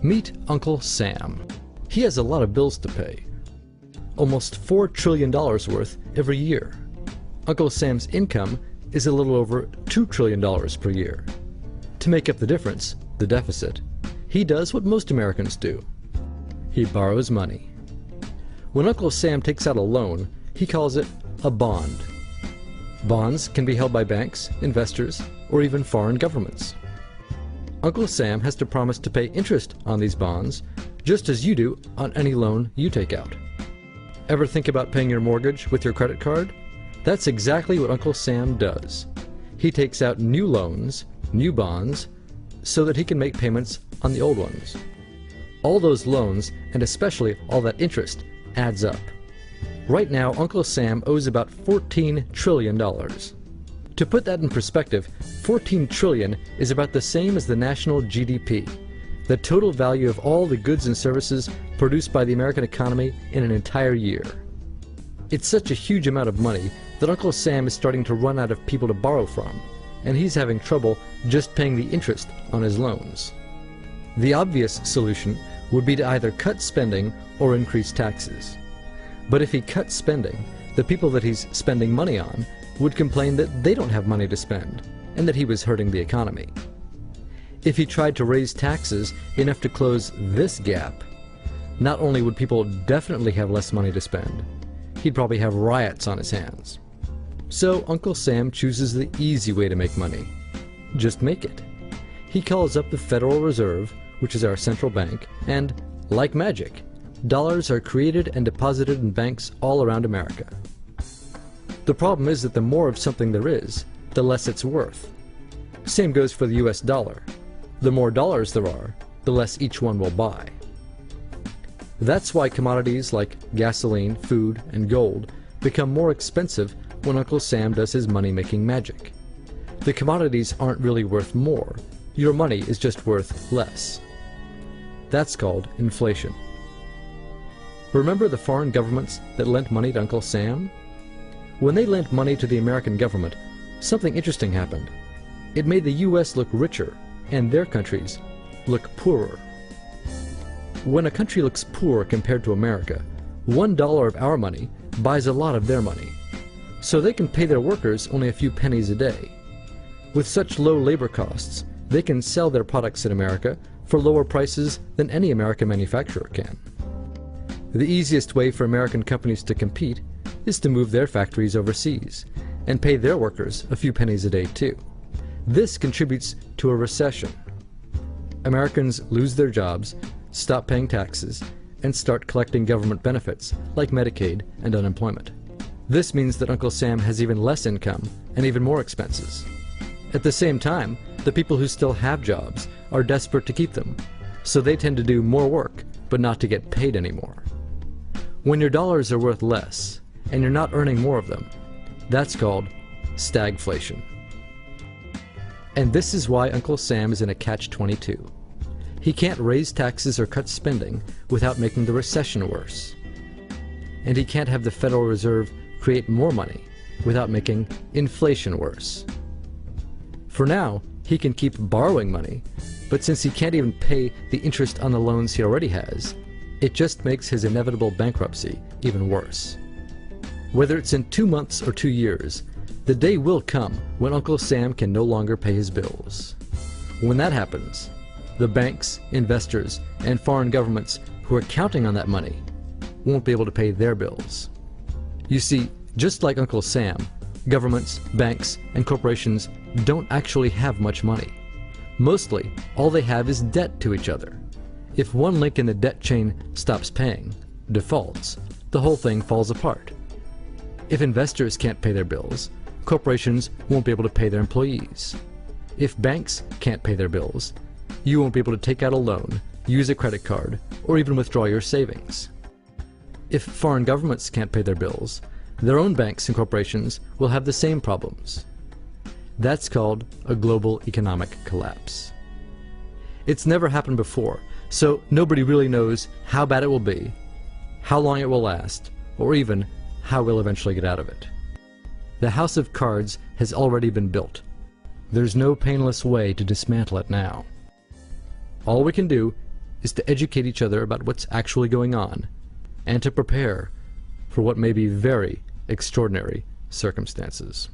Meet Uncle Sam. He has a lot of bills to pay. Almost $4 trillion worth every year. Uncle Sam's income is a little over $2 trillion per year. To make up the difference, the deficit, he does what most Americans do. He borrows money. When Uncle Sam takes out a loan, he calls it a bond. Bonds can be held by banks, investors, or even foreign governments. Uncle Sam has to promise to pay interest on these bonds, just as you do on any loan you take out. Ever think about paying your mortgage with your credit card? That's exactly what Uncle Sam does. He takes out new loans, new bonds, so that he can make payments on the old ones. All those loans, and especially all that interest, adds up. Right now, Uncle Sam owes about $14 trillion. To put that in perspective, 14 trillion is about the same as the national GDP, the total value of all the goods and services produced by the American economy in an entire year. It's such a huge amount of money that Uncle Sam is starting to run out of people to borrow from, and he's having trouble just paying the interest on his loans. The obvious solution would be to either cut spending or increase taxes. But if he cuts spending, the people that he's spending money on would complain that they don't have money to spend, and that he was hurting the economy. If he tried to raise taxes enough to close this gap, not only would people definitely have less money to spend, he'd probably have riots on his hands. So Uncle Sam chooses the easy way to make money. Just make it. He calls up the Federal Reserve, which is our central bank, and, like magic, dollars are created and deposited in banks all around America. The problem is that the more of something there is, the less it's worth. Same goes for the US dollar. The more dollars there are, the less each one will buy. That's why commodities like gasoline, food, and gold become more expensive when Uncle Sam does his money-making magic. The commodities aren't really worth more. Your money is just worth less. That's called inflation. Remember the foreign governments that lent money to Uncle Sam? When they lent money to the American government, something interesting happened. It made the US look richer, and their countries look poorer. When a country looks poor compared to America, $1 of our money buys a lot of their money. So they can pay their workers only a few pennies a day. With such low labor costs, they can sell their products in America for lower prices than any American manufacturer can. The easiest way for American companies to compete is to move their factories overseas and pay their workers a few pennies a day too. This contributes to a recession. Americans lose their jobs, stop paying taxes, and start collecting government benefits like Medicaid and unemployment. This means that Uncle Sam has even less income and even more expenses. At the same time, the people who still have jobs are desperate to keep them, so they tend to do more work but not to get paid anymore. When your dollars are worth less and you're not earning more of them, that's called stagflation. And this is why Uncle Sam is in a catch-22. He can't raise taxes or cut spending without making the recession worse. And he can't have the Federal Reserve create more money without making inflation worse. For now, he can keep borrowing money, but since he can't even pay the interest on the loans he already has, it just makes his inevitable bankruptcy even worse. Whether it's in 2 months or 2 years, the day will come when Uncle Sam can no longer pay his bills. When that happens, the banks, investors, and foreign governments who are counting on that money won't be able to pay their bills. You see, just like Uncle Sam, governments, banks, and corporations don't actually have much money. Mostly, all they have is debt to each other. If one link in the debt chain stops paying, defaults, the whole thing falls apart. If investors can't pay their bills, corporations won't be able to pay their employees. If banks can't pay their bills, you won't be able to take out a loan, use a credit card, or even withdraw your savings. If foreign governments can't pay their bills, their own banks and corporations will have the same problems. That's called a global economic collapse. It's never happened before, so nobody really knows how bad it will be, how long it will last, or even how we'll eventually get out of it. The house of cards has already been built. There's no painless way to dismantle it now. All we can do is to educate each other about what's actually going on, and to prepare for what may be very extraordinary circumstances.